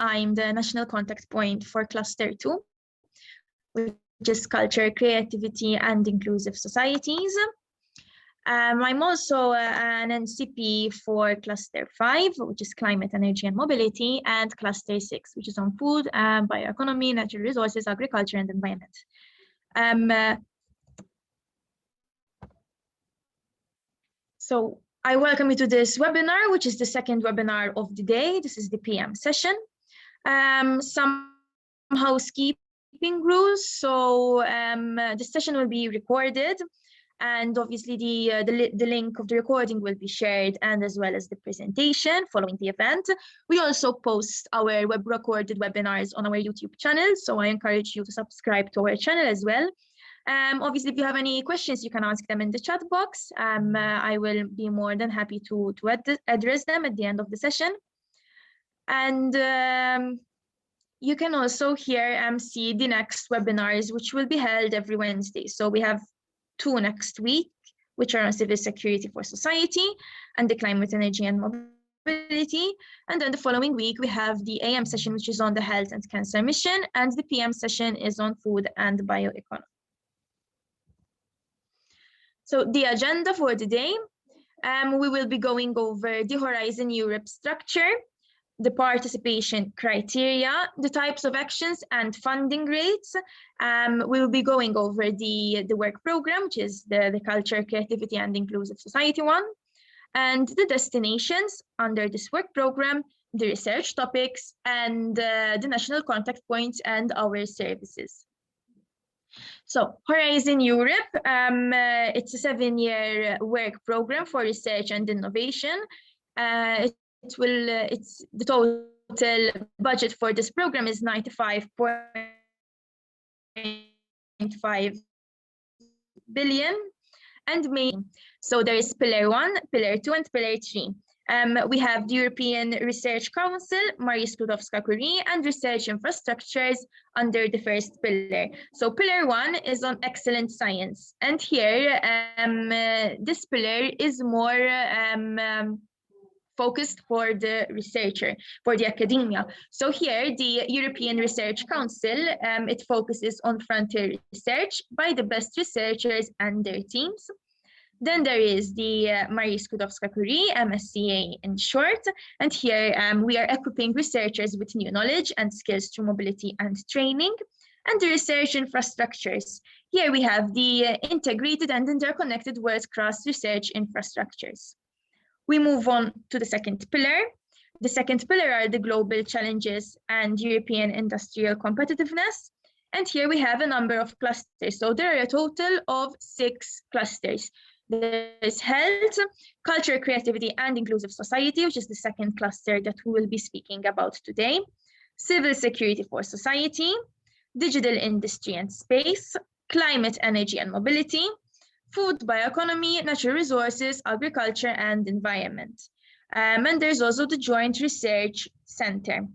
I'm the national contact point for Cluster 2, which is Culture, Creativity and Inclusive Societies. I'm also an NCP for Cluster 5, which is Climate, Energy and Mobility, and Cluster 6, which is on Food, Bioeconomy, Natural Resources, Agriculture and Environment. So I welcome you to this webinar, which is the second webinar of the day. This is the PM session. Some housekeeping rules. So the session will be recorded, and obviously the link of the recording will be shared, and as well as the presentation following the event. We also post our recorded webinars on our YouTube channel, so I encourage you to subscribe to our channel as well. Obviously, if you have any questions, you can ask them in the chat box. I will be more than happy to address them at the end of the session. And you can also here see the next webinars, which will be held every Wednesday. So we have 2 next week, which are on civil security for society and the climate, energy and mobility. And then the following week, we have the AM session, which is on the health and cancer mission, and the PM session is on food and bioeconomy. So the agenda for the day, we will be going over the Horizon Europe structure, the participation criteria, the types of actions and funding rates. We will be going over the work program, which is the Culture, Creativity and Inclusive Society one, and the destinations under this work program, the research topics, and the national contact points and our services. So Horizon Europe, it's a 7-year work program for research and innovation. It's the total budget for this program is 95.5 billion, and so there is Pillar 1, Pillar 2, and Pillar 3. We have the European Research Council, Marie Skłodowska-Curie, and research infrastructures under the first pillar. So Pillar 1 is on excellent science, and here this pillar is more focused for the researcher, for the academia. So here the European Research Council, it focuses on frontier research by the best researchers and their teams. Then there is the Marie Skłodowska-Curie, MSCA in short, and here we are equipping researchers with new knowledge and skills through mobility and training. And the research infrastructures. Here we have the integrated and interconnected world-class research infrastructures. We move on to the second pillar. The second pillar are the global challenges and European industrial competitiveness. And here we have a number of clusters. So there are a total of 6 clusters. There's health, culture, creativity, and inclusive society, which is the second cluster that we will be speaking about today. Civil security for society, digital industry and space, climate, energy and mobility, food, bioeconomy, natural resources, agriculture, and environment. And there's also the Joint Research Center.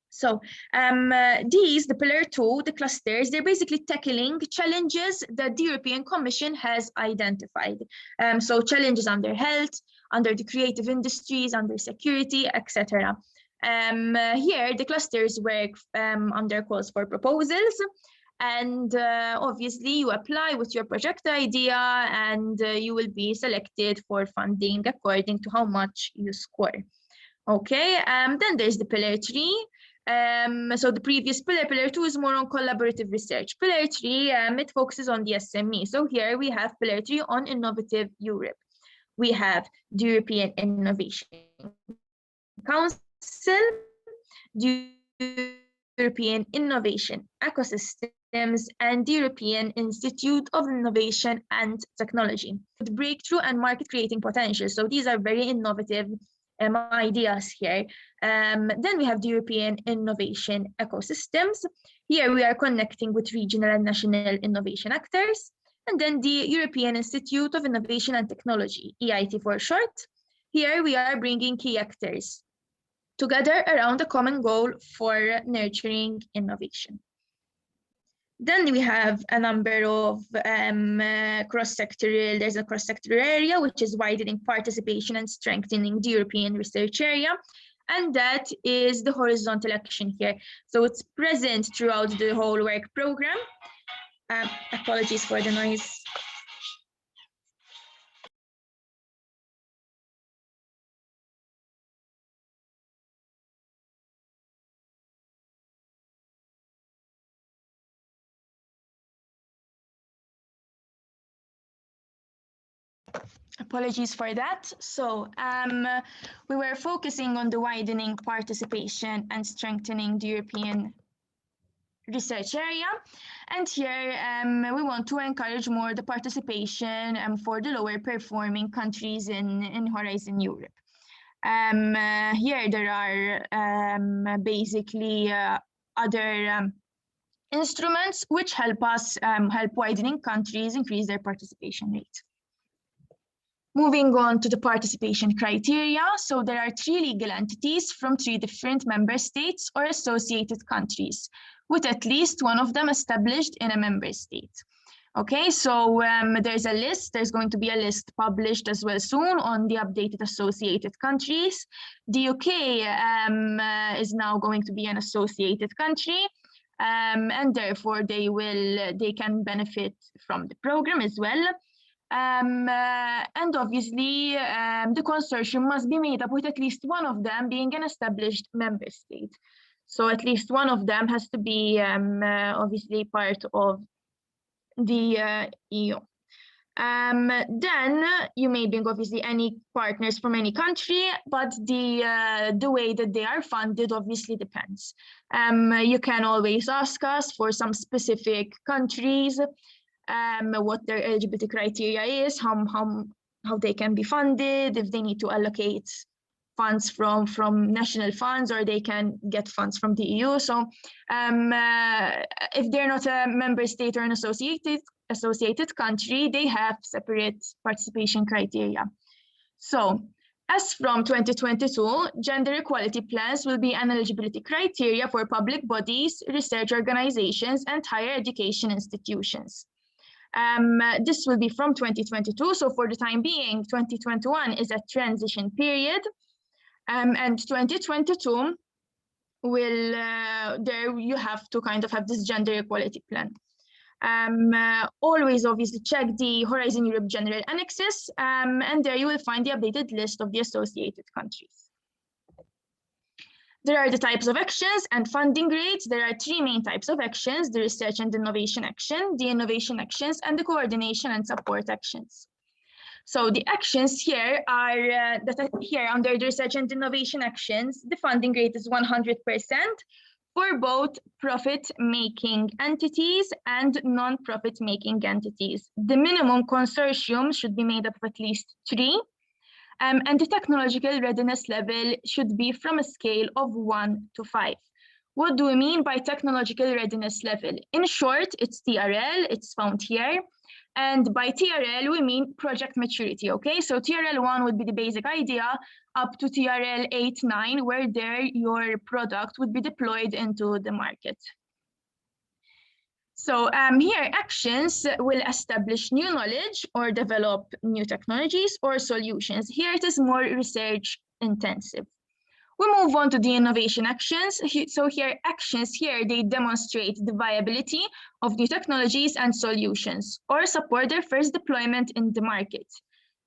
So the Pillar 2, the clusters, they're basically tackling challenges that the European Commission has identified. So challenges under health, under the creative industries, under security, etc. Here, the clusters work under calls for proposals. And obviously, you apply with your project idea, and you will be selected for funding according to how much you score. Okay, then there's the Pillar 3. So the previous pillar, Pillar 2, is more on collaborative research. Pillar 3, it focuses on the SME. So here we have Pillar 3 on Innovative Europe. We have the European Innovation Council, the European Innovation Ecosystems, and the European Institute of Innovation and Technology. The breakthrough and market creating potential. So these are very innovative ideas here. Then we have the European Innovation Ecosystems. Here we are connecting with regional and national innovation actors. And then the European Institute of Innovation and Technology, EIT for short. Here we are bringing key actors together around a common goal for nurturing innovation. Then we have a number of cross-sectoral, there's a cross-sectoral area, which is widening participation and strengthening the European research area. and that is the horizontal action here. So it's present throughout the whole work program. Apologies for the noise. Apologies for that. So we were focusing on the widening participation and strengthening the European research area. And here we want to encourage more the participation for the lower performing countries in Horizon Europe. Here there are basically other instruments which help us help widening countries increase their participation rate. Moving on to the participation criteria. So there are 3 legal entities from 3 different member states or associated countries, with at least one of them established in a member state. Okay, so there's going to be a list published as well soon on the updated associated countries. The UK is now going to be an associated country, and therefore they can benefit from the program as well. And obviously, the consortium must be made up with at least one of them being an established member state. So at least one of them has to be obviously part of the EU. Then you may bring obviously any partners from any country, but the way that they are funded obviously depends. You can always ask us for some specific countries, what their eligibility criteria is, how they can be funded, if they need to allocate funds from national funds or they can get funds from the EU. So if they're not a member state or an associated country, they have separate participation criteria. So as from 2022, gender equality plans will be an eligibility criteria for public bodies, research organizations, and higher education institutions. This will be from 2022. So for the time being, 2021 is a transition period. And 2022 will, there you have to kind of have this gender equality plan. Always obviously check the Horizon Europe General Annexes, and there you will find the updated list of the associated countries. There are the types of actions and funding rates. There are 3 main types of actions: the research and innovation action, the innovation actions, and the coordination and support actions. So the actions here are here under the research and innovation actions, the funding rate is 100% for both profit-making entities and non-profit-making entities. The minimum consortium should be made up of at least 3, and the technological readiness level should be from a scale of 1 to 5. What do we mean by technological readiness level? In short, it's TRL, it's found here. And by TRL, we mean project maturity, okay? So TRL 1 would be the basic idea, up to TRL 8, 9, where there your product would be deployed into the market. So here, actions will establish new knowledge or develop new technologies or solutions. Here it is more research intensive. We move on to the innovation actions. So here, actions here, they demonstrate the viability of new technologies and solutions or support their first deployment in the market.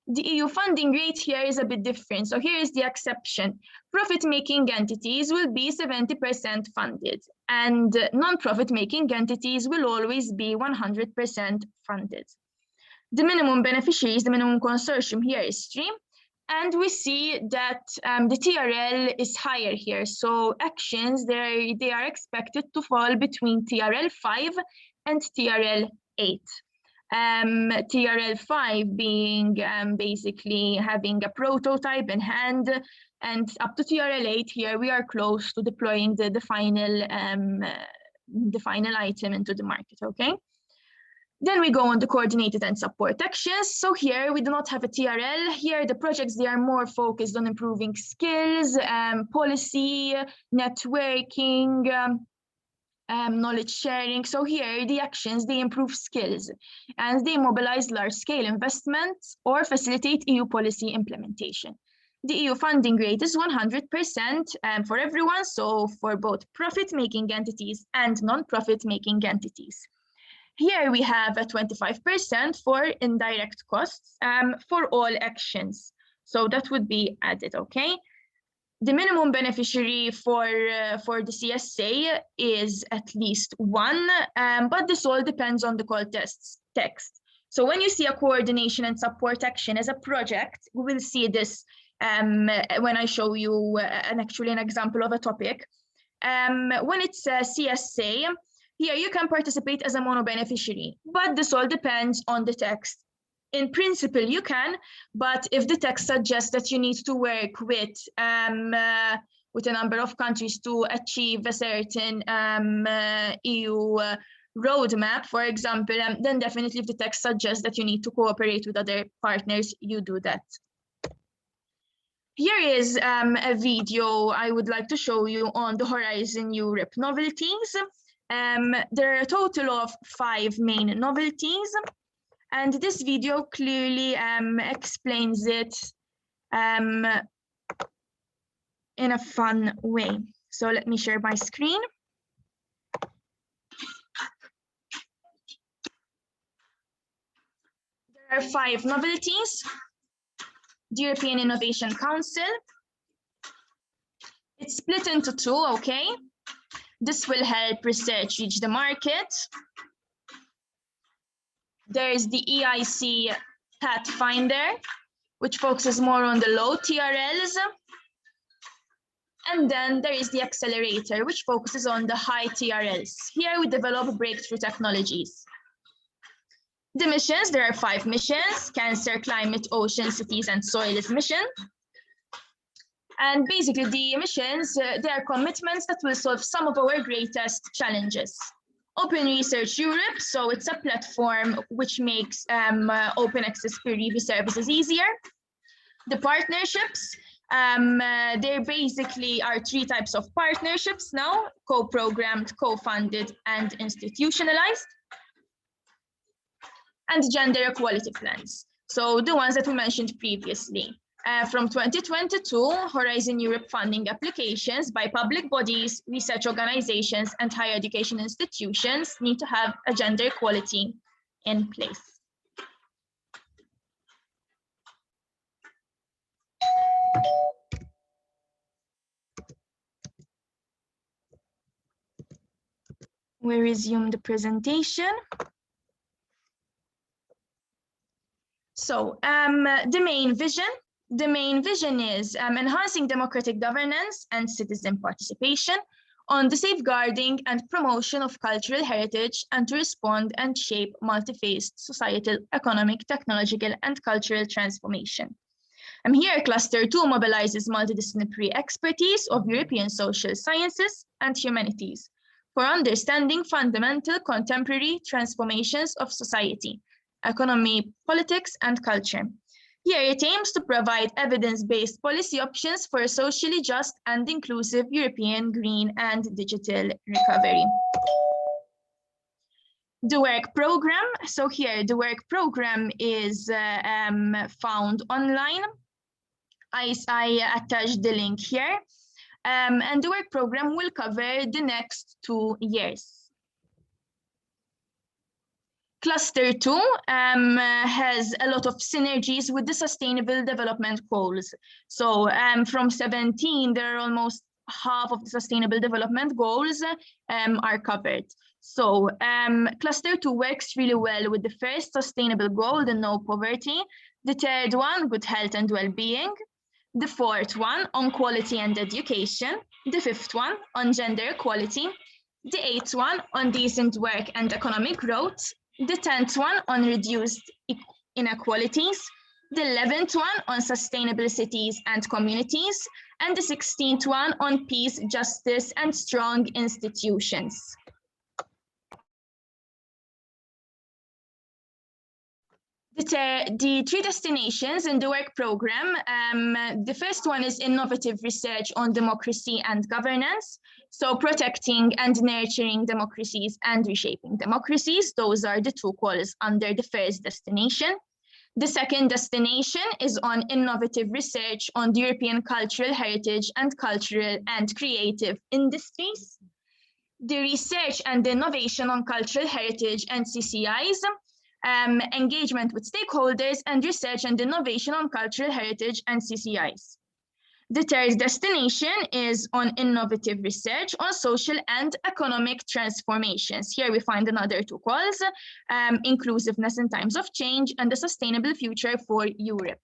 The EU funding rate here is a bit different. So here is the exception. Profit-making entities will be 70% funded, and non-profit-making entities will always be 100% funded. The minimum beneficiaries, the minimum consortium here is 3. And we see that the TRL is higher here. So actions, they are expected to fall between TRL 5 and TRL 8. TRL 5 being basically having a prototype in hand, and up to TRL 8 here we are close to deploying the final item into the market, okay? Then we go on the coordinated and support actions. So here we do not have a TRL. Here the projects, they are more focused on improving skills, policy, networking, knowledge sharing. So here the actions, they improve skills and they mobilize large scale investments or facilitate EU policy implementation. The EU funding rate is 100% for everyone, so for both profit-making entities and non-profit making entities. Here we have a 25% for indirect costs for all actions. So that would be added, okay? The minimum beneficiary for the CSA is at least one, but this all depends on the call text. So when you see a coordination and support action as a project, we will see this when I show you an example of a topic. When it's a CSA, here you can participate as a mono beneficiary, but this all depends on the text. In principle, you can, but if the text suggests that you need to work with a number of countries to achieve a certain EU roadmap, for example, then definitely if the text suggests that you need to cooperate with other partners, you do that. Here is a video I would like to show you on the Horizon Europe novelties. There are a total of 5 main novelties, and this video clearly explains it in a fun way. So let me share my screen. There are 5 novelties. The European Innovation Council. It's split into 2, okay? This will help research reach the market. There is the EIC Pathfinder, which focuses more on the low TRLs. And then there is the Accelerator, which focuses on the high TRLs. Here we develop breakthrough technologies. The missions, there are 5 missions: Cancer, Climate, Ocean, Cities, and Soils mission. And basically the missions, they are commitments that will solve some of our greatest challenges. Open Research Europe, so it's a platform which makes open access peer review services easier. The partnerships, there basically are 3 types of partnerships now: co-programmed, co-funded, and institutionalized. And gender equality plans, so the ones that we mentioned previously. From 2022, Horizon Europe funding applications by public bodies, research organizations, and higher education institutions need to have a gender equality in place. We resume the presentation. So the main vision is enhancing democratic governance and citizen participation on the safeguarding and promotion of cultural heritage, and to respond and shape multi-phased societal, economic, technological, and cultural transformation. Here, Cluster 2 mobilizes multidisciplinary expertise of European social sciences and humanities for understanding fundamental contemporary transformations of society, economy, politics, and culture. Here it aims to provide evidence-based policy options for a socially just and inclusive European green and digital recovery. The work program, so here the work program is found online. I attached the link here, and the work program will cover the next 2 years. Cluster 2 has a lot of synergies with the Sustainable Development Goals. So from 17, there are almost half of the Sustainable Development Goals are covered. So Cluster 2 works really well with the first sustainable goal, the no poverty, the third one, good health and well-being, the fourth one on quality and education, the fifth one on gender equality, the eighth one on decent work and economic growth, the 10th one on reduced inequalities, the 11th one on sustainable cities and communities, and the 16th one on peace, justice, and strong institutions. The 3 destinations in the work program, the first one is innovative research on democracy and governance. So protecting and nurturing democracies and reshaping democracies. Those are the 2 calls under the first destination. The second destination is on innovative research on the European cultural heritage and cultural and creative industries. The research and innovation on cultural heritage and CCIs, engagement with stakeholders, and research and innovation on cultural heritage and CCIs. The third destination is on innovative research on social and economic transformations. Here we find another two calls, inclusiveness in times of change and a sustainable future for Europe.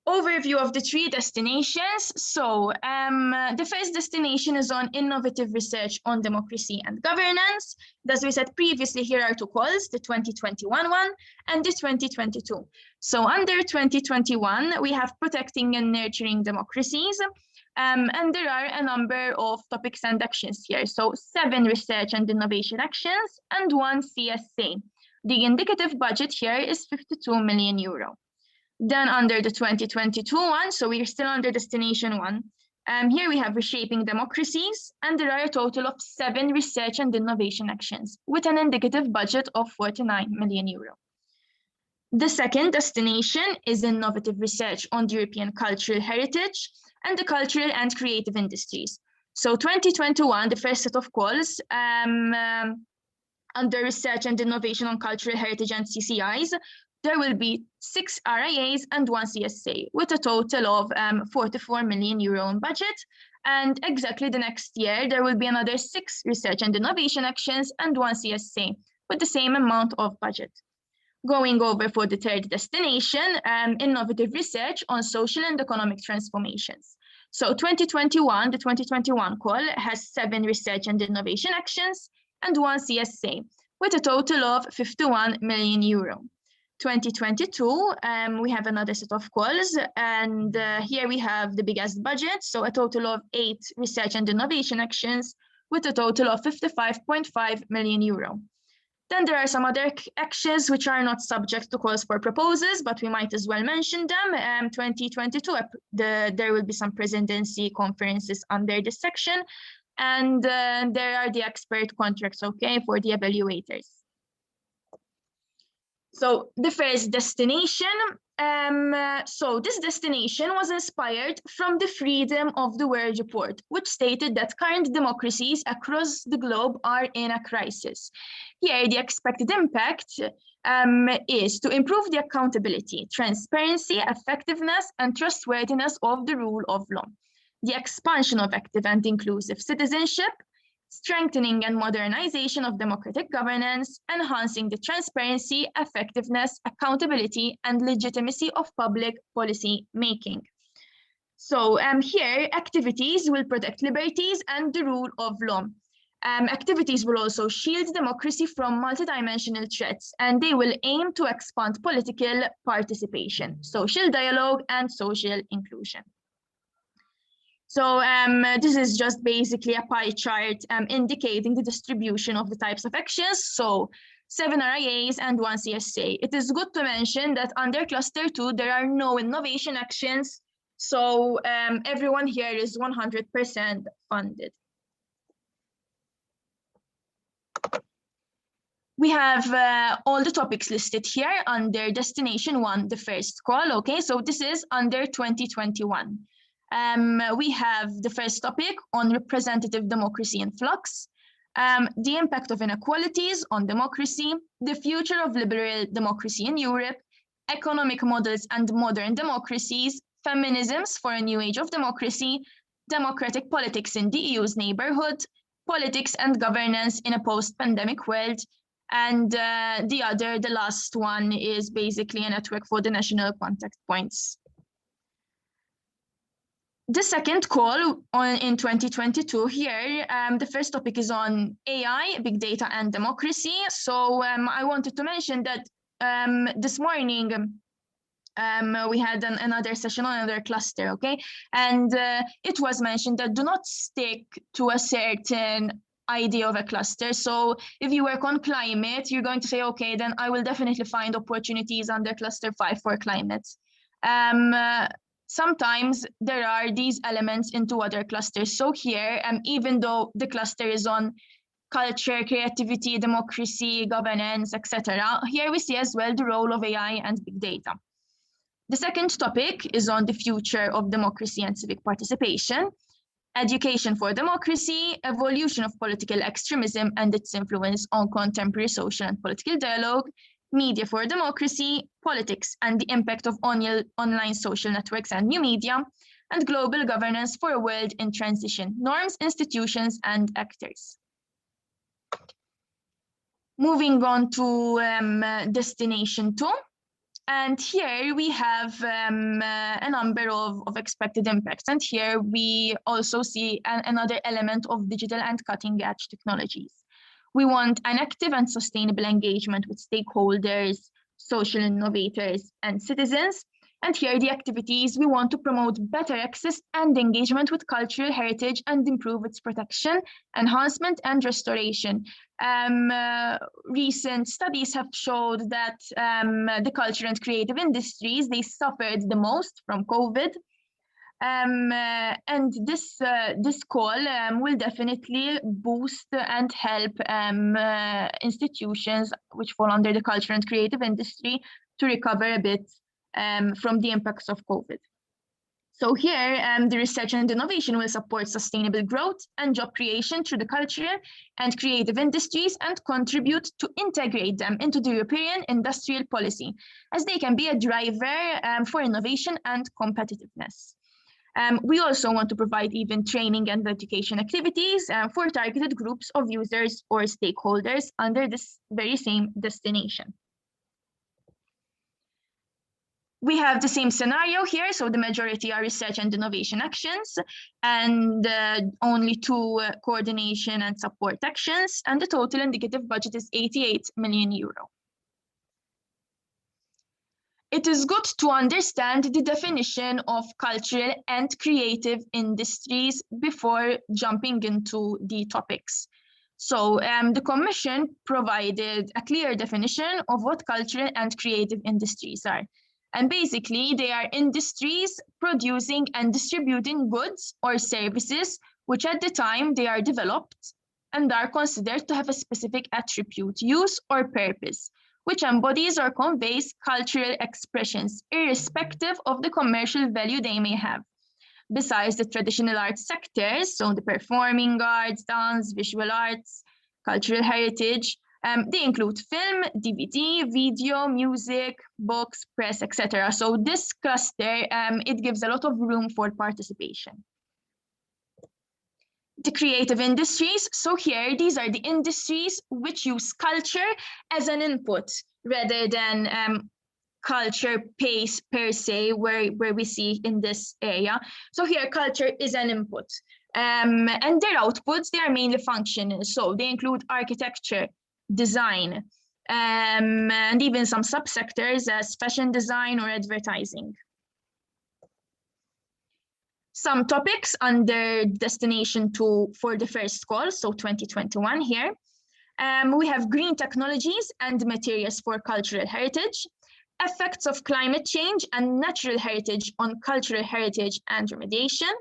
Overview of the three destinations. So the first destination is on innovative research on democracy and governance. As we said previously, here are two calls, the 2021 one and the 2022. So under 2021, we have protecting and nurturing democracies. And there are a number of topics and actions here. So 7 research and innovation actions and 1 CSA. The indicative budget here is 52 million euro. Then under the 2022 one, so we're still under destination 1. Here we have reshaping democracies, and there are a total of 7 research and innovation actions with an indicative budget of 49 million euro. The second destination is innovative research on the European cultural heritage and the cultural and creative industries. So 2021, the first set of calls under research and innovation on cultural heritage and CCIs, there will be 6 RIAs and 1 CSA with a total of 44 million euro in budget. And exactly the next year, there will be another 6 research and innovation actions and 1 CSA with the same amount of budget. Going over for the third destination, innovative research on social and economic transformations. So 2021, the 2021 call has 7 research and innovation actions and 1 CSA with a total of 51 million euro. 2022, we have another set of calls, and here we have the biggest budget, so a total of 8 research and innovation actions with a total of 55.5 million euro. Then there are some other actions which are not subject to calls for proposals, but we might as well mention them. 2022, there will be some presidency conferences under this section, and there are the expert contracts, okay, for the evaluators. So the first destination, so this destination was inspired from the Freedom of the World report, which stated that current democracies across the globe are in a crisis. Here, the expected impact is to improve the accountability, transparency, effectiveness, and trustworthiness of the rule of law, the expansion of active and inclusive citizenship, strengthening and modernization of democratic governance, enhancing the transparency, effectiveness, accountability, and legitimacy of public policy making. So here, activities will protect liberties and the rule of law. Activities will also shield democracy from multidimensional threats, and they will aim to expand political participation, social dialogue, and social inclusion. So this is just basically a pie chart indicating the distribution of the types of actions. So 7 RIAs and 1 CSA. It is good to mention that under cluster 2, there are no innovation actions. So everyone here is 100% funded. We have all the topics listed here under destination 1, the first call. Okay, so this is under 2021. We have the first topic on representative democracy in flux, the impact of inequalities on democracy, the future of liberal democracy in Europe, economic models and modern democracies, feminisms for a new age of democracy, democratic politics in the EU's neighborhood, politics and governance in a post-pandemic world, and the last one is basically a network for the national contact points. The second call in 2022 here, the first topic is on AI, big data and democracy. So I wanted to mention that this morning we had another session on another cluster, okay? And it was mentioned that do not stick to a certain idea of a cluster. So if you work on climate, you're going to say, okay, then I will definitely find opportunities under cluster 5 for climate. Sometimes there are these elements into other clusters. So here, even though the cluster is on culture, creativity, democracy, governance, etc. Here we see as well the role of AI and big data. The second topic is on the future of democracy and civic participation, education for democracy, evolution of political extremism and its influence on contemporary social and political dialogue, media for democracy, politics and the impact of online social networks and new media, and global governance for a world in transition, norms, institutions, and actors. Moving on to destination 2. And here we have a number of expected impacts. And here we also see another element of digital and cutting-edge technologies. We want an active and sustainable engagement with stakeholders, social innovators, and citizens. And here the activities, we want to promote better access and engagement with cultural heritage and improve its protection, enhancement, and restoration. Recent studies have showed that the culture and creative industries, they suffered the most from COVID. And this call will definitely boost and help institutions which fall under the culture and creative industry to recover a bit from the impacts of COVID. So here, the research and innovation will support sustainable growth and job creation through the cultural and creative industries and contribute to integrate them into the European industrial policy, as they can be a driver for innovation and competitiveness. We also want to provide even training and education activities for targeted groups of users or stakeholders under this very same destination. We have the same scenario here, so the majority are research and innovation actions, and only 2 coordination and support actions, and the total indicative budget is 88 million euro. It is good to understand the definition of cultural and creative industries before jumping into the topics. So the Commission provided a clear definition of what cultural and creative industries are. And basically, they are industries producing and distributing goods or services, which at the time they are developed and are considered to have a specific attribute, use, or purpose, which embodies or conveys cultural expressions, irrespective of the commercial value they may have. Besides the traditional arts sectors, so the performing arts, dance, visual arts, cultural heritage, they include film, DVD, video, music, books, press, etc. So this cluster, it gives a lot of room for participation. The creative industries, so here, these are the industries which use culture as an input rather than culture pace per se, where we see in this area. So here, culture is an input. And their outputs, they are mainly functional. So they include architecture, design, and even some subsectors as fashion design or advertising. Some topics under destination 2 for the first call, so 2021 here. We have green technologies and materials for cultural heritage, effects of climate change and natural heritage on cultural heritage and remediation,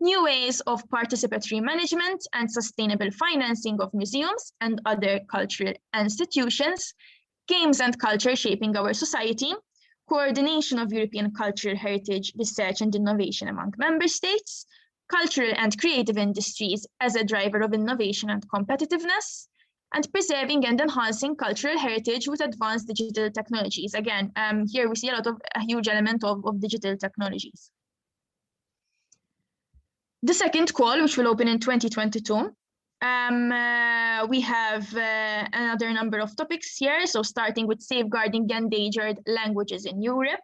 new ways of participatory management and sustainable financing of museums and other cultural institutions, games and culture shaping our society, coordination of European cultural heritage research and innovation among member states, cultural and creative industries as a driver of innovation and competitiveness, and preserving and enhancing cultural heritage with advanced digital technologies. Again, here we see a huge element of digital technologies. The second call, which will open in 2022, we have another number of topics here. So starting with safeguarding endangered languages in Europe,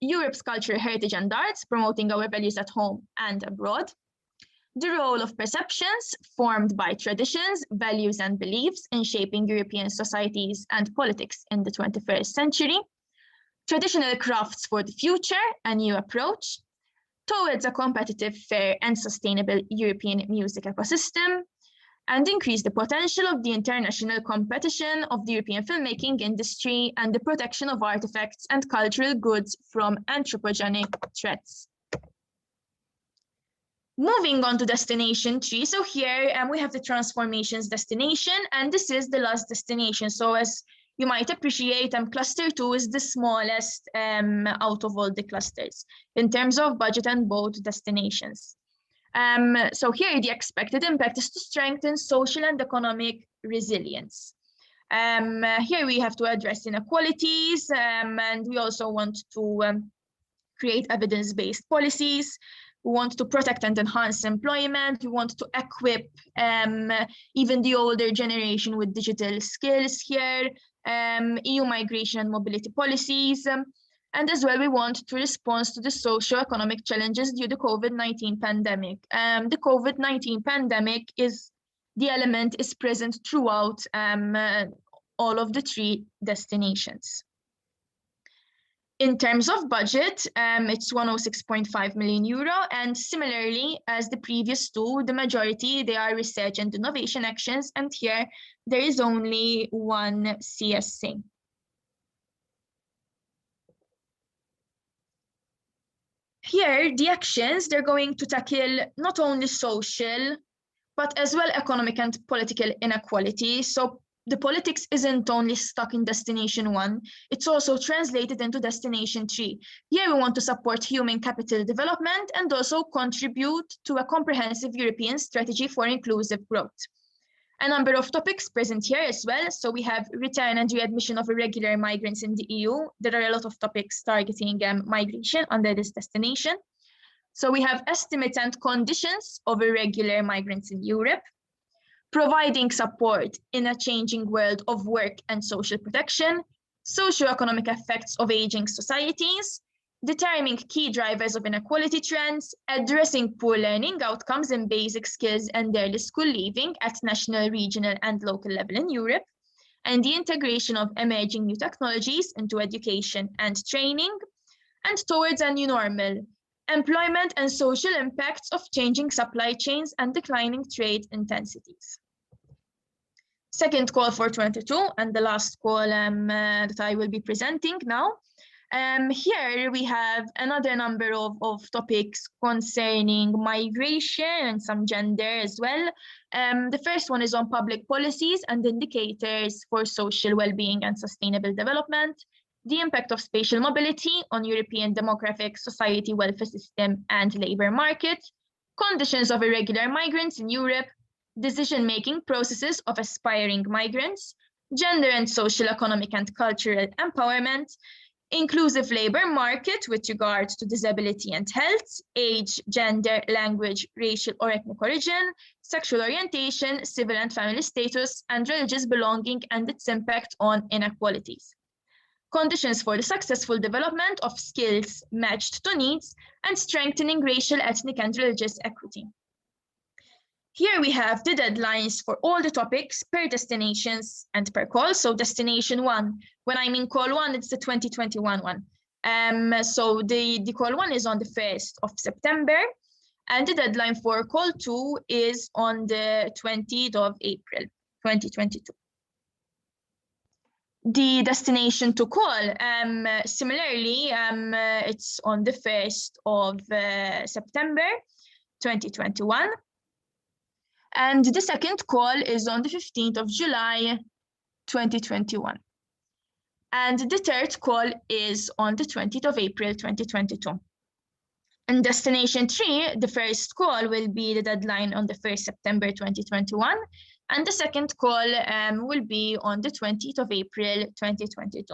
Europe's cultural heritage and arts, promoting our values at home and abroad, the role of perceptions formed by traditions, values, and beliefs in shaping European societies and politics in the 21st century, traditional crafts for the future, a new approach towards a competitive, fair, and sustainable European music ecosystem, and increase the potential of the international competition of the European filmmaking industry and the protection of artifacts and cultural goods from anthropogenic threats. Moving on to destination 3. So here we have the transformations destination, and this is the last destination. So as you might appreciate, cluster 2 is the smallest out of all the clusters in terms of budget and both destinations. So here the expected impact is to strengthen social and economic resilience. Here we have to address inequalities, and we also want to create evidence-based policies. We want to protect and enhance employment. We want to equip even the older generation with digital skills here, EU migration and mobility policies. And as well, we want to respond to the socio-economic challenges due to the COVID-19 pandemic. The COVID-19 pandemic the element is present throughout all of the 3 destinations. In terms of budget, it's 106.5 million euro, and similarly as the previous 2, the majority, they are research and innovation actions, and here there is only 1 CSA. Here, the actions, they're going to tackle not only social, but as well economic and political inequality. So the politics isn't only stuck in destination 1, it's also translated into destination 3. Here we want to support human capital development and also contribute to a comprehensive European strategy for inclusive growth. A number of topics present here as well. So we have return and readmission of irregular migrants in the EU. There are a lot of topics targeting migration under this destination. So we have estimates and conditions of irregular migrants in Europe, providing support in a changing world of work and social protection, socio-economic effects of aging societies, determining key drivers of inequality trends, addressing poor learning outcomes in basic skills and early school leaving at national, regional, and local level in Europe, and the integration of emerging new technologies into education and training, and towards a new normal, employment and social impacts of changing supply chains and declining trade intensities. Second call for 22, and the last call that I will be presenting now. Here we have another number of topics concerning migration and some gender as well. The first one is on public policies and indicators for social well-being and sustainable development, the impact of spatial mobility on European demographic, society, welfare system, and labor market, conditions of irregular migrants in Europe, decision-making processes of aspiring migrants, gender and social, economic, and cultural empowerment, inclusive labor market with regards to disability and health, age, gender, language, racial or ethnic origin, sexual orientation, civil and family status, and religious belonging and its impact on inequalities. Conditions for the successful development of skills matched to needs, and strengthening racial, ethnic, and religious equity. Here we have the deadlines for all the topics per destinations and per call. So destination 1, when I mean call 1, it's the 2021 one. So the call 1 is on the 1st of September, and the deadline for call 2 is on the 20th of April, 2022. The destination to call, similarly, it's on the 1st of September, 2021. And the second call is on the 15th of July, 2021. And the third call is on the 20th of April, 2022. And destination 3, the first call will be the deadline on the 1st September, 2021. And the second call will be on the 20th of April, 2022.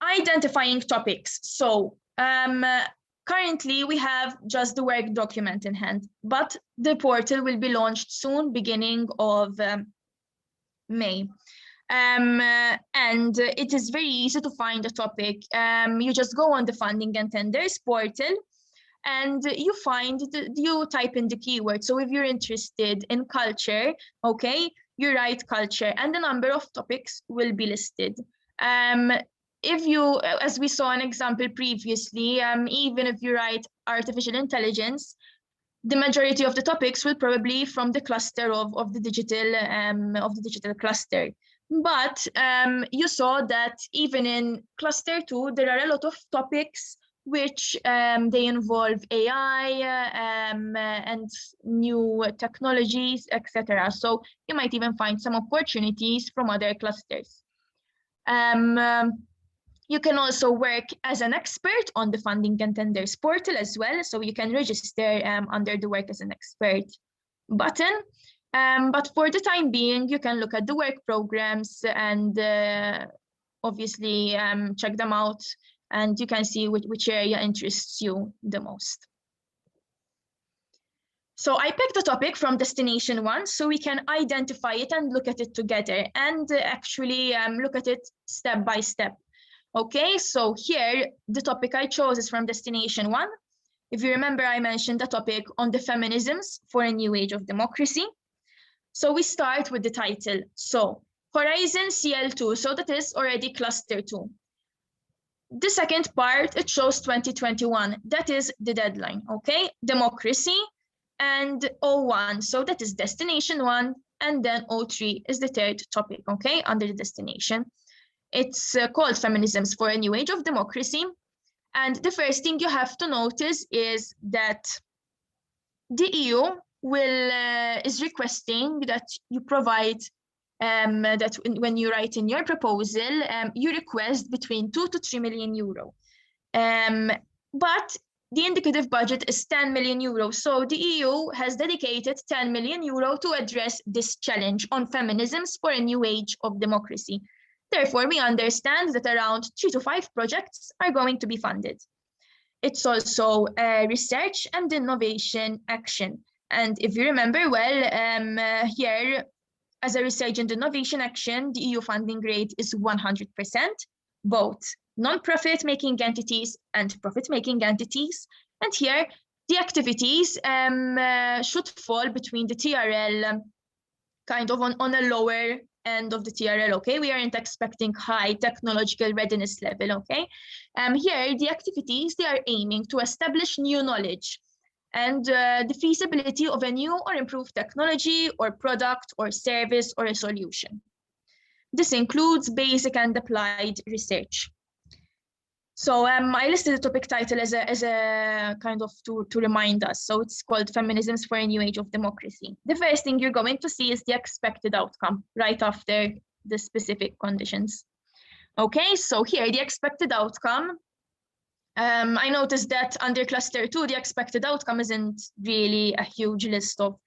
Identifying topics. So currently we have just the work document in hand, but the portal will be launched soon, beginning of May. And it is very easy to find a topic. You just go on the funding and tenders portal, and you you type in the keyword. So if you're interested in culture, okay, you write culture, and the number of topics will be listed. If you, as we saw an example previously, even if you write artificial intelligence, the majority of the topics will probably from the cluster of the digital cluster. But you saw that even in cluster 2, there are a lot of topics which they involve AI and new technologies, etc. So you might even find some opportunities from other clusters. You can also work as an expert on the funding and tenders portal as well. So you can register under the work as an expert button. But for the time being, you can look at the work programs and obviously check them out, and you can see which area interests you the most. So I picked a topic from Destination 1 so we can identify it and look at it together and actually look at it step by step. Okay, so here the topic I chose is from Destination 1. If you remember, I mentioned the topic on the feminisms for a new age of democracy. So we start with the title. So Horizon CL2, so that is already cluster 2. The second part, it shows 2021, that is the deadline, okay? Democracy and 01, so that is Destination 1, and then 03 is the third topic, okay, under the destination. It's called Feminisms for a New Age of Democracy. And the first thing you have to notice is that the EU is requesting that you provide that when you write in your proposal, you request between 2 to 3 million euro. But the indicative budget is 10 million euro. So the EU has dedicated 10 million euro to address this challenge on feminisms for a new age of democracy. Therefore, we understand that around 3 to 5 projects are going to be funded. It's also research and innovation action. And if you remember well, here, as a research and innovation action, the EU funding rate is 100%, both non-profit making entities and profit-making entities. And here, the activities should fall between the TRL, kind of on a lower end of the TRL, okay? We aren't expecting high technological readiness level, okay? Here, the activities, they are aiming to establish new knowledge and the feasibility of a new or improved technology or product or service or a solution. This includes basic and applied research. So I listed the topic title as a kind of to remind us. So it's called Feminisms for a New Age of Democracy. The first thing you're going to see is the expected outcome right after the specific conditions. Okay, so here the expected outcome. I noticed that under cluster 2, the expected outcome isn't really a huge list of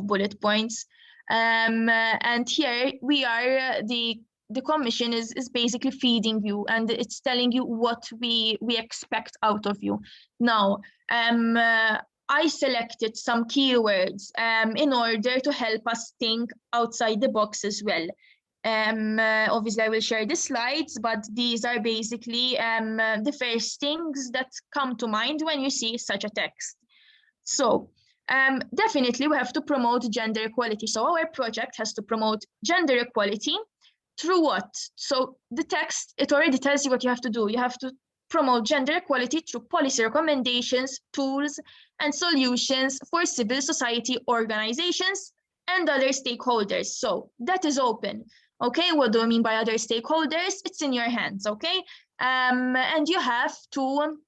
bullet points. And here we are, the commission is basically feeding you and it's telling you what we expect out of you. Now, I selected some keywords in order to help us think outside the box as well. Obviously, I will share the slides, but these are basically the first things that come to mind when you see such a text. So definitely we have to promote gender equality. So our project has to promote gender equality through what? So the text, it already tells you what you have to do. You have to promote gender equality through policy recommendations, tools, and solutions for civil society organizations and other stakeholders. So that is open. Okay, what do I mean by other stakeholders? It's in your hands, okay? And you have to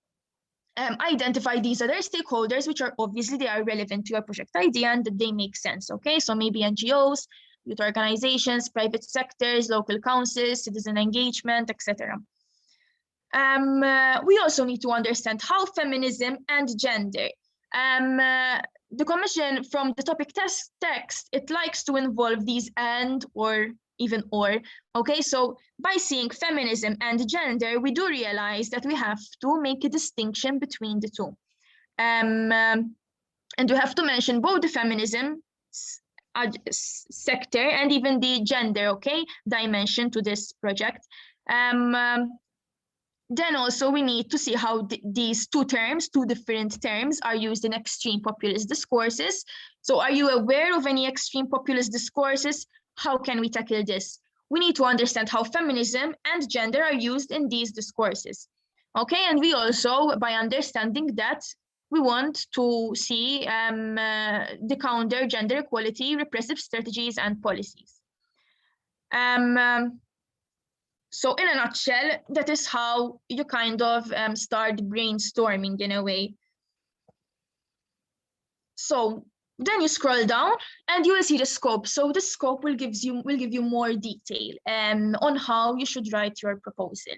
identify these other stakeholders, which are obviously they are relevant to your project idea and that they make sense, okay? So maybe NGOs, youth organizations, private sectors, local councils, citizen engagement, etc. We also need to understand how feminism and gender. The Commission from the topic text, it likes to involve these and or even or, okay? So by seeing feminism and gender, we do realize that we have to make a distinction between the two. And we have to mention both the feminism sector and even the gender, okay, dimension to this project. Then also we need to see how these two different terms are used in extreme populist discourses. So are you aware of any extreme populist discourses? How can we tackle this? We need to understand how feminism and gender are used in these discourses. Okay, and we also, by understanding that, we want to see the counter gender equality, repressive strategies and policies. So in a nutshell, that is how you kind of start brainstorming in a way. So then you scroll down and you will see the scope. So the scope will give you more detail on how you should write your proposal.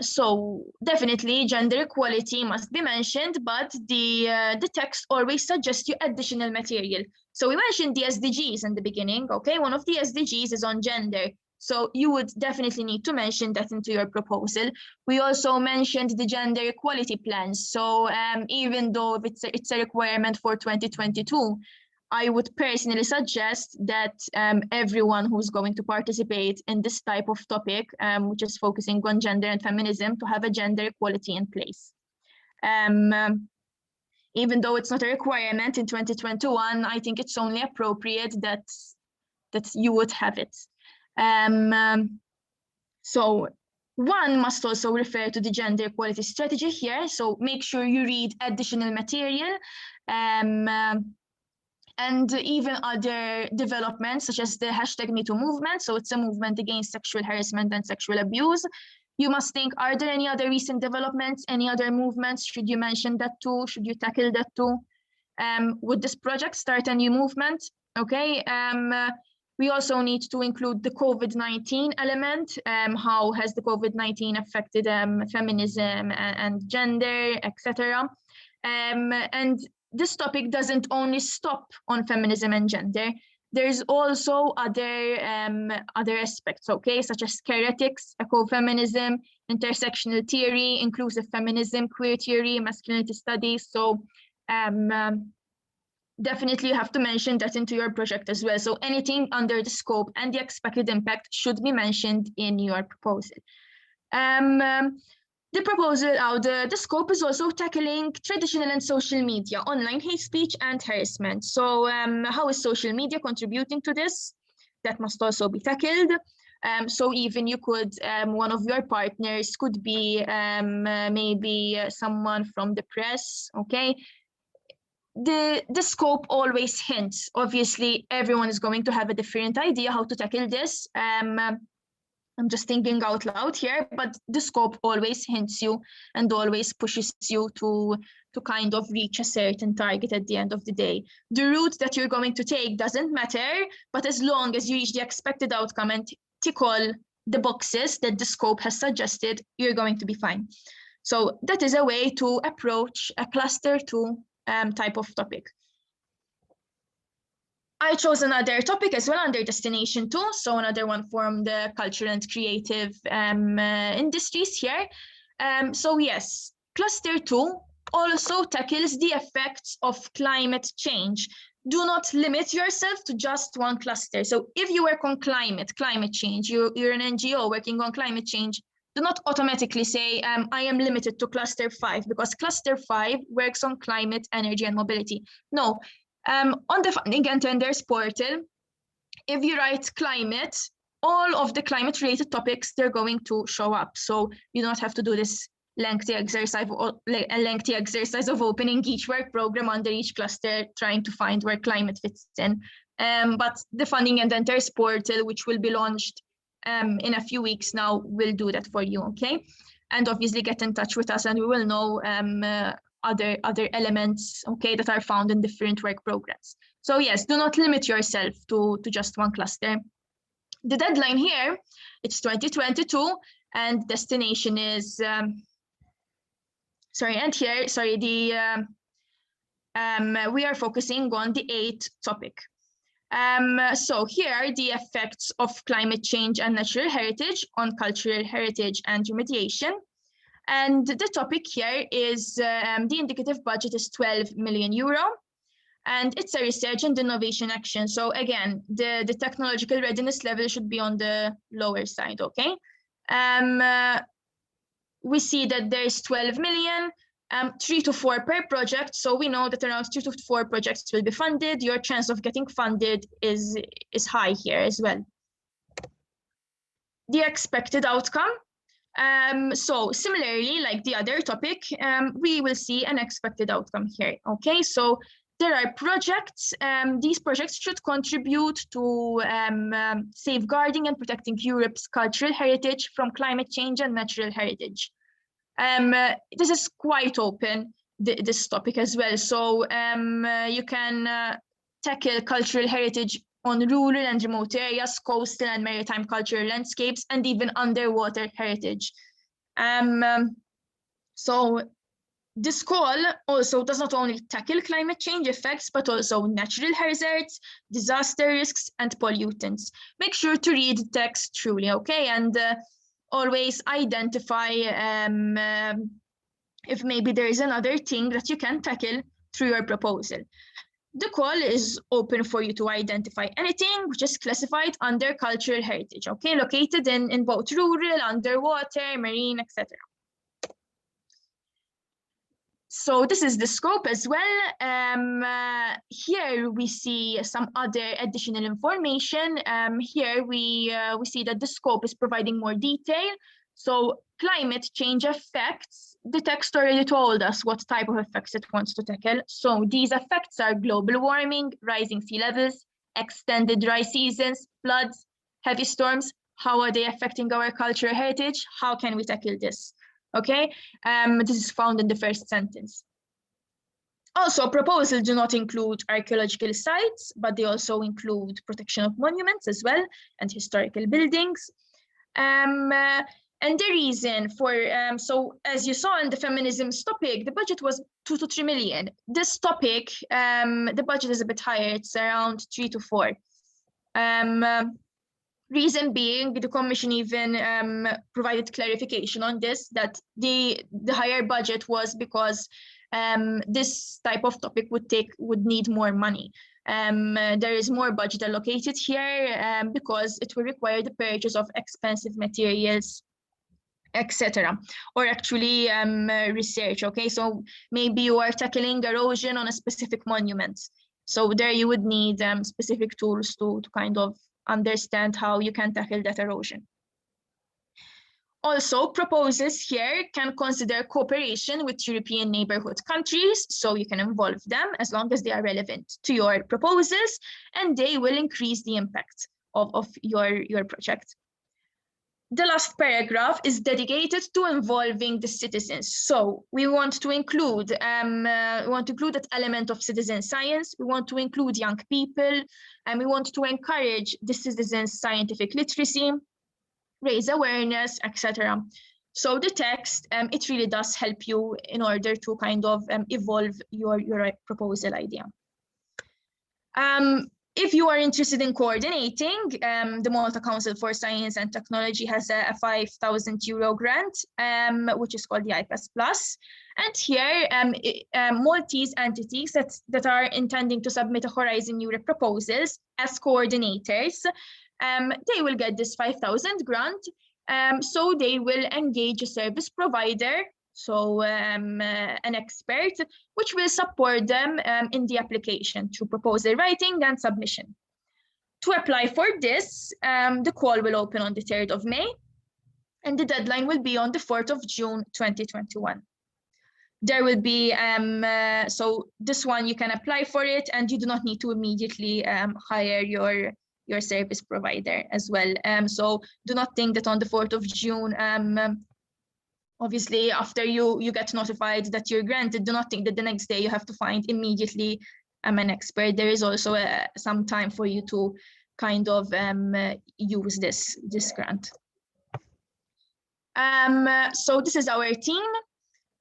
So definitely gender equality must be mentioned, but the text always suggests you additional material. So we mentioned the SDGs in the beginning, okay? One of the SDGs is on gender. So you would definitely need to mention that into your proposal. We also mentioned the gender equality plans. So even though it's a requirement for 2022, I would personally suggest that everyone who's going to participate in this type of topic, which is focusing on gender and feminism, to have a gender equality in place. Even though it's not a requirement in 2021, I think it's only appropriate that you would have it. So one must also refer to the gender equality strategy here. So make sure you read additional material. And even other developments such as the #MeToo movement. So it's a movement against sexual harassment and sexual abuse. You must think, are there any other recent developments, any other movements? Should you mention that too? Should you tackle that too? Would this project start a new movement? Okay. We also need to include the COVID-19 element. How has the COVID-19 affected feminism and gender, etc. And this topic doesn't only stop on feminism and gender. There's also other aspects, okay, such as queer ethics, ecofeminism, intersectional theory, inclusive feminism, queer theory, masculinity studies. So definitely you have to mention that into your project as well. So anything under the scope and the expected impact should be mentioned in your proposal. The proposal, the scope is also tackling traditional and social media, online hate speech and harassment. So how is social media contributing to this? That must also be tackled. So even you could, one of your partners could be maybe someone from the press, okay? The scope always hints. Obviously, everyone is going to have a different idea how to tackle this. I'm just thinking out loud here, but the scope always hints you and always pushes you to kind of reach a certain target at the end of the day. The route that you're going to take doesn't matter, but as long as you reach the expected outcome and tick all the boxes that the scope has suggested, you're going to be fine. So that is a way to approach a cluster 2 type of topic. I chose another topic as well under Destination 2, so another one from the cultural and creative industries here. So yes, Cluster 2 also tackles the effects of climate change. Do not limit yourself to just one cluster. So if you work on climate change, you're an NGO working on climate change, do not automatically say, I am limited to Cluster 5, because Cluster 5 works on climate, energy, and mobility. No. On the funding and tenders portal, if you write climate, all of the climate-related topics, they're going to show up. So you don't have to do this lengthy exercise of opening each work program under each cluster, trying to find where climate fits in. But the funding and tenders portal, which will be launched in a few weeks now, will do that for you, okay? And obviously get in touch with us and we will know other elements, okay, that are found in different work programs. So yes, do not limit yourself to just one cluster. The deadline here, it's 2022, and destination is, we are focusing on the 8th topic. So here are the effects of climate change and natural heritage on cultural heritage and remediation. And the topic here is the indicative budget is 12 million euro, and it's a research and innovation action. So again, the technological readiness level should be on the lower side, okay? We see that there's 12 million, 3 to 4 per project. So we know that around 2 to 4 projects will be funded. Your chance of getting funded is high here as well. The expected outcome. So similarly, like the other topic, we will see an expected outcome here, okay? So there are projects. These projects should contribute to safeguarding and protecting Europe's cultural heritage from climate change and natural heritage. This is quite open, this topic as well. So you can tackle cultural heritage on rural and remote areas, coastal and maritime cultural landscapes, and even underwater heritage. So this call also does not only tackle climate change effects, but also natural hazards, disaster risks, and pollutants. Make sure to read the text truly, okay? And always identify if maybe there is another thing that you can tackle through your proposal. The call is open for you to identify anything which is classified under cultural heritage, okay? Located in both rural, underwater, marine, etc. So this is the scope as well. Here we see some other additional information. Here we see that the scope is providing more detail. So climate change effects, the text already told us what type of effects it wants to tackle. So these effects are global warming, rising sea levels, extended dry seasons, floods, heavy storms. How are they affecting our cultural heritage? How can we tackle this? Okay, this is found in the first sentence. Also, proposals do not include archaeological sites, but they also include protection of monuments as well and historical buildings. And the reason for, so as you saw in the feminism topic, the budget was 2 to 3 million. This topic, the budget is a bit higher, it's around 3 to 4. Reason being, the Commission even provided clarification on this, that the higher budget was because this type of topic would need more money. There is more budget allocated here because it will require the purchase of expensive materials, etc. Or actually research, okay? So maybe you are tackling erosion on a specific monument. So there you would need specific tools to kind of understand how you can tackle that erosion. Also, proposals here can consider cooperation with European neighborhood countries, so you can involve them as long as they are relevant to your proposals, and they will increase the impact of your project. The last paragraph is dedicated to involving the citizens. So we want to include that element of citizen science. We want to include young people, and we want to encourage the citizens' scientific literacy, raise awareness, etc. So the text, it really does help you in order to kind of evolve your proposal idea. If you are interested in coordinating, the Malta Council for Science and Technology has a €5,000 grant, which is called the IPAS Plus. And here, Maltese entities that are intending to submit a Horizon Europe proposals as coordinators, they will get this 5,000 grant. So they will engage a service provider, so an expert, which will support them in the application through proposal writing and submission. To apply for this, the call will open on the 3rd of May, and the deadline will be on the 4th of June, 2021. There will be, so this one you can apply for it, and you do not need to immediately hire your service provider as well. So do not think that on the 4th of June, obviously, after you get notified that you're granted, do not think that the next day you have to find immediately an expert. There is also some time for you to kind of use this grant. So this is our team.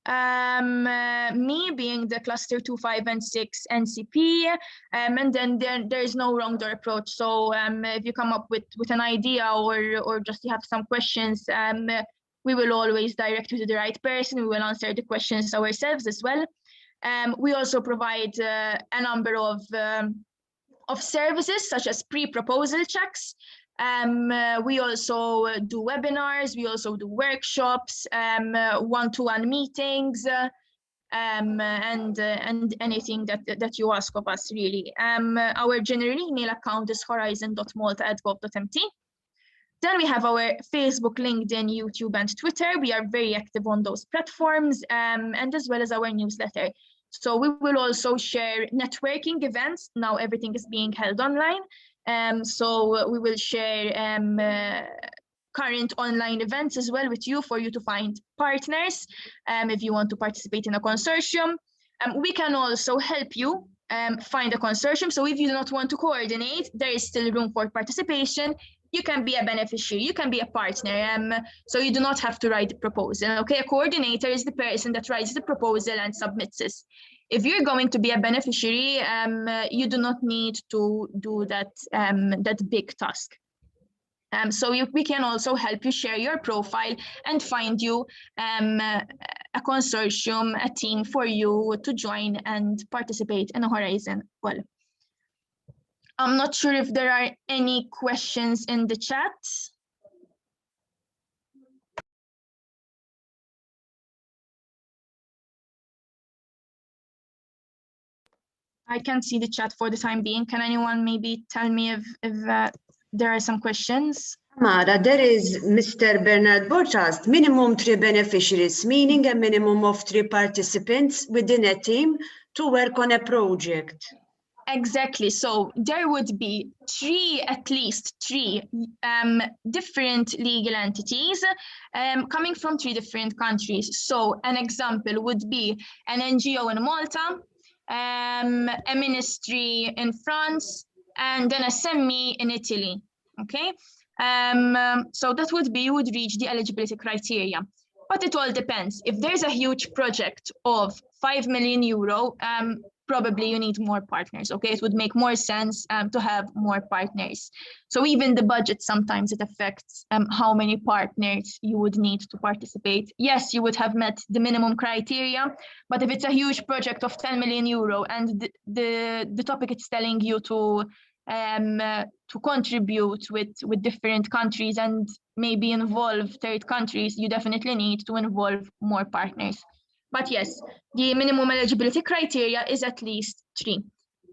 Me being the cluster 2, 5, and 6 NCP, and then there is no wrong door approach. So if you come up with an idea or just you have some questions, we will always direct you to the right person. We will answer the questions ourselves as well. We also provide a number of services such as pre-proposal checks. We also do webinars, we also do workshops, one-to-one meetings, and anything that you ask of us, really. Our general email account is horizon.malta@gov.mt. Then we have our Facebook, LinkedIn, YouTube, and Twitter. We are very active on those platforms, and as well as our newsletter. So we will also share networking events. Now everything is being held online. So we will share current online events as well with you for you to find partners if you want to participate in a consortium. We can also help you find a consortium. So if you do not want to coordinate, there is still room for participation. You can be a beneficiary, you can be a partner. So you do not have to write the proposal. Okay, a coordinator is the person that writes the proposal and submits it. If you're going to be a beneficiary, you do not need to do that big task. So we can also help you share your profile and find you a consortium, a team for you to join and participate in a Horizon. Well, I'm not sure if there are any questions in the chat. I can't see the chat for the time being. Can anyone maybe tell me if there are some questions? Mara, there is Mr. Bernard Borchast, minimum 3 beneficiaries, meaning a minimum of 3 participants within a team to work on a project. Exactly. So there would be at least three different legal entities coming from 3 different countries. So an example would be an NGO in Malta, a ministry in France, and then a SME in Italy. Okay. So that would reach the eligibility criteria. But it all depends. If there's a huge project of 5 million euro, probably you need more partners, okay? It would make more sense to have more partners. So even the budget, sometimes it affects how many partners you would need to participate. Yes, you would have met the minimum criteria, but if it's a huge project of 10 million euro and the topic it's telling you to contribute with different countries and maybe involve third countries, you definitely need to involve more partners. But yes, the minimum eligibility criteria is at least 3.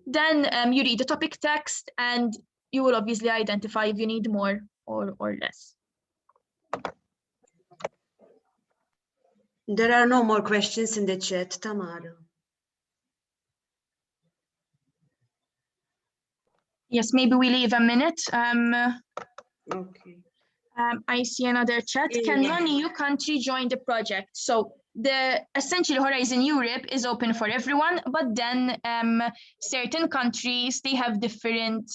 Then you read the topic text and you will obviously identify if you need more or less. There are no more questions in the chat, Tamara. Yes, maybe we leave a minute. Okay. I see another chat. Can non-EU country join the project? So essentially Horizon Europe is open for everyone, but then certain countries, they have different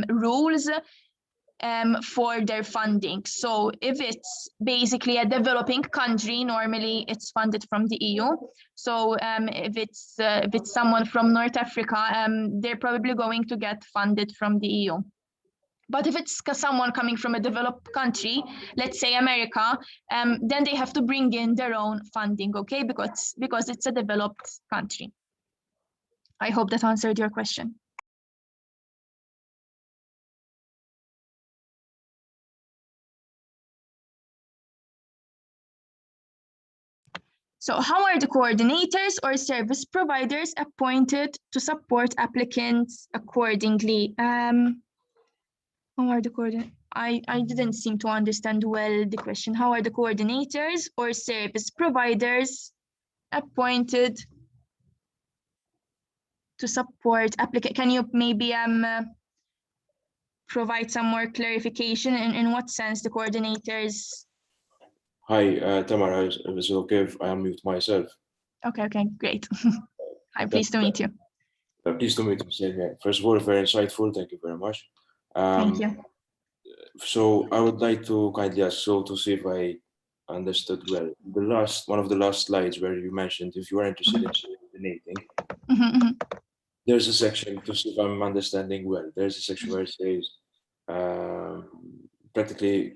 rules for their funding. So if it's basically a developing country, normally it's funded from the EU. So if it's someone from North Africa, they're probably going to get funded from the EU. But if it's someone coming from a developed country, let's say America, then they have to bring in their own funding, okay? Because it's a developed country. I hope that answered your question. So how are the coordinators or service providers appointed to support applicants accordingly? How are the coordinators? I didn't seem to understand well the question. How are the coordinators or service providers appointed to support applicants? Can you maybe provide some more clarification in what sense the coordinators? Hi, Tamara, is it okay if I unmute myself? Okay, great. Hi, pleased to meet you. Pleased to meet you, same here. First of all, very insightful, thank you very much. Thank you. So I would like to kindly ask so to see if I understood well. One of the last slides where you mentioned if you are interested in coordinating, there's a section to see if I'm understanding well. There's a section where it says practically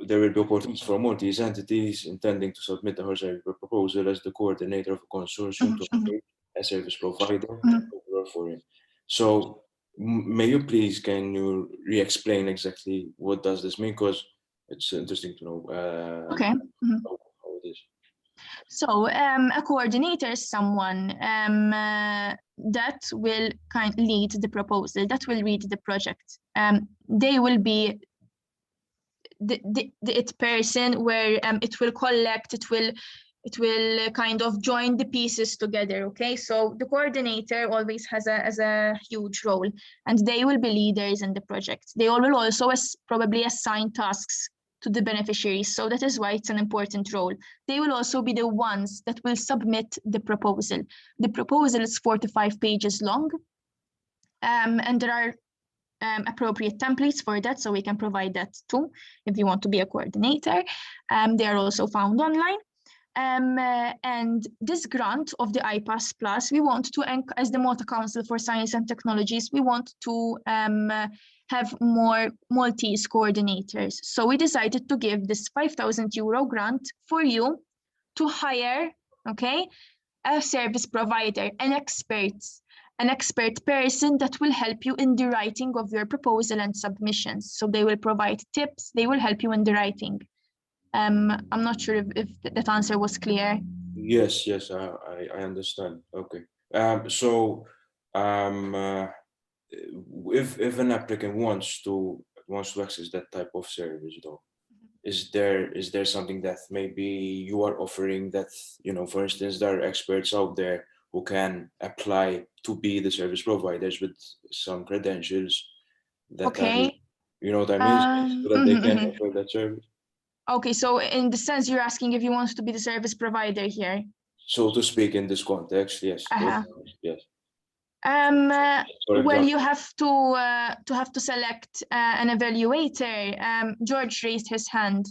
there will be opportunities for Maltese entities intending to submit a horizontal proposal as the coordinator of a consortium to engage a service provider or foreign. So may you please, can you re-explain exactly what does this mean? Because it's interesting to know Okay. how it is. So a coordinator is someone that will lead the proposal, that will lead the project. They will be the person where it will collect, it will it will kind of join the pieces together, okay? So the coordinator always has a huge role, and they will be leaders in the project. They will also probably assign tasks to the beneficiaries, so that is why it's an important role. They will also be the ones that will submit the proposal. The proposal is 4 to 5 pages long, and there are appropriate templates for that, so we can provide that too if you want to be a coordinator. They are also found online. And this grant of the IPAS Plus, we want to, as the Malta Council for Science and Technologies, we want to have more Maltese coordinators. So we decided to give this €5,000 grant for you to hire, okay, a service provider, an expert person that will help you in the writing of your proposal and submissions. So they will provide tips, they will help you in the writing. I'm not sure if that answer was clear. Yes, I understand. Okay. So if an applicant wants to access that type of service, though, is there something that maybe you are offering that, for instance, there are experts out there who can apply to be the service providers with some credentials that Okay. you know what I mean, so that they can offer that service? Okay, so in the sense you're asking if you want to be the service provider here. So to speak, in this context, yes. Yes. Well, you have to select an evaluator. George raised his hand.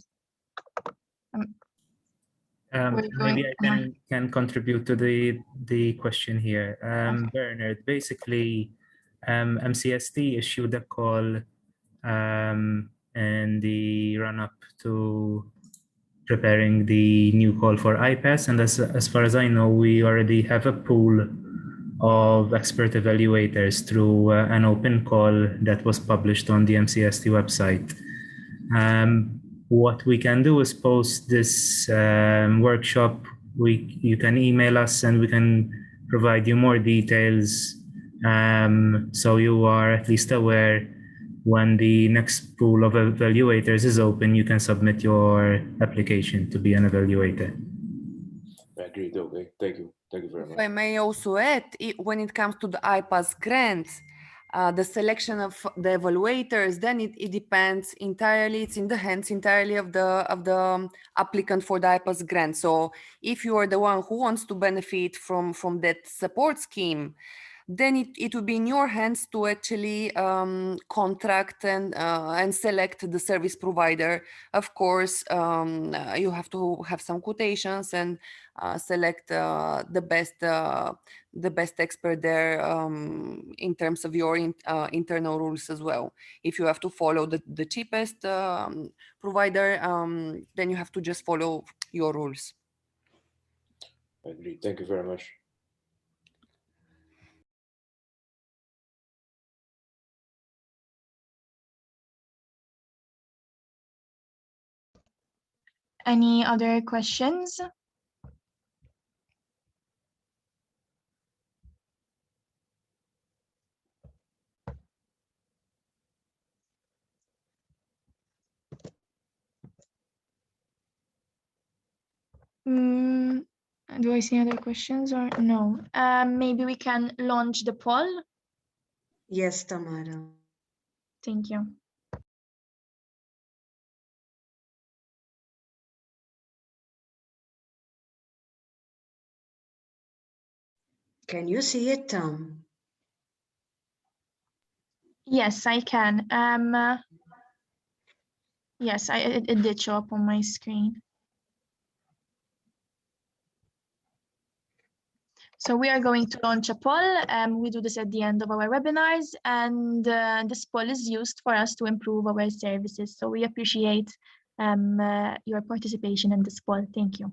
Maybe I can contribute to the question here. Bernard, basically, MCST issued a call in the run-up to preparing the new call for IPAS, and as far as I know, we already have a pool of expert evaluators through an open call that was published on the MCST website. What we can do is post this workshop. You can email us and we can provide you more details, so you are at least aware when the next pool of evaluators is open, you can submit your application to be an evaluator. Agreed. Okay, thank you very much. If I may also add, when it comes to the IPAS grants, the selection of the evaluators, then it depends entirely, it's in the hands entirely of the applicant for the IPAS grant. So if you are the one who wants to benefit from that support scheme, then it will be in your hands to actually contract and select the service provider. Of course, you have to have some quotations and select the best expert there in terms of your internal rules as well. If you have to follow the cheapest provider, then you have to just follow your rules. Agreed. Thank you very much. Any other questions? Do I see other questions or no? Maybe we can launch the poll. Yes, Tamara. Thank you. Can you see it, Tom? Yes, I can. Yes, it did show up on my screen. So we are going to launch a poll. We do this at the end of our webinars, and this poll is used for us to improve our services. So we appreciate your participation in this poll. Thank you.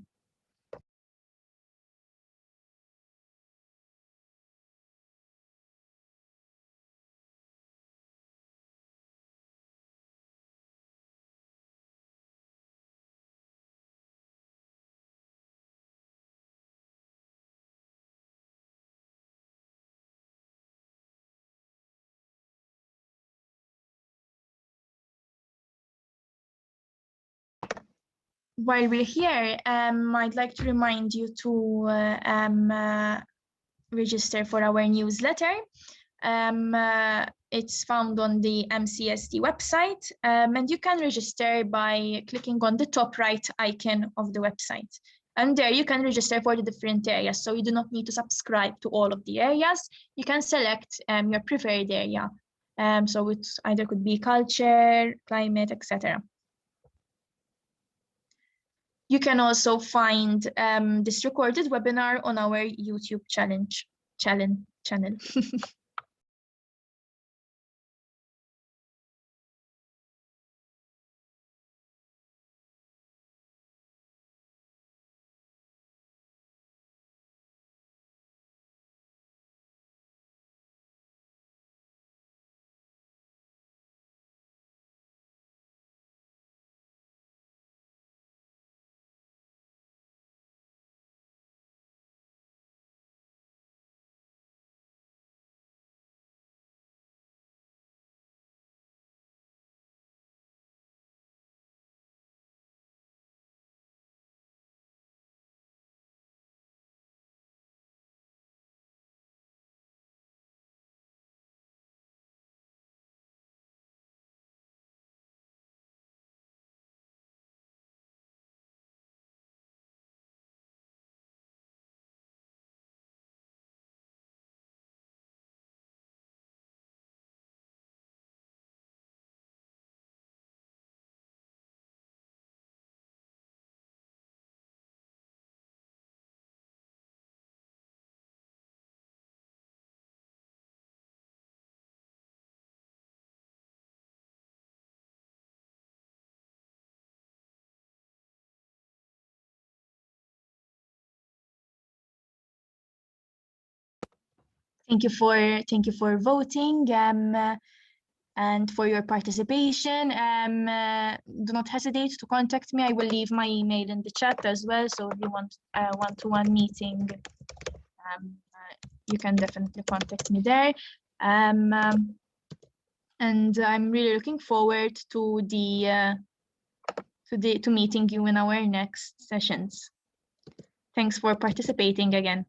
while we're here, I'd like to remind you to register for our newsletter. It's found on the MCSD website, and you can register by clicking on the top right icon of the website. And there you can register for the different areas, so you do not need to subscribe to all of the areas. You can select your preferred area. So it either could be culture, climate, etc. You can also find this recorded webinar on our YouTube channel. Thank you for voting and for your participation. Do not hesitate to contact me. I will leave my email in the chat as well. So if you want a one-to-one meeting, you can definitely contact me there. And I'm really looking forward to meeting you in our next sessions. Thanks for participating again.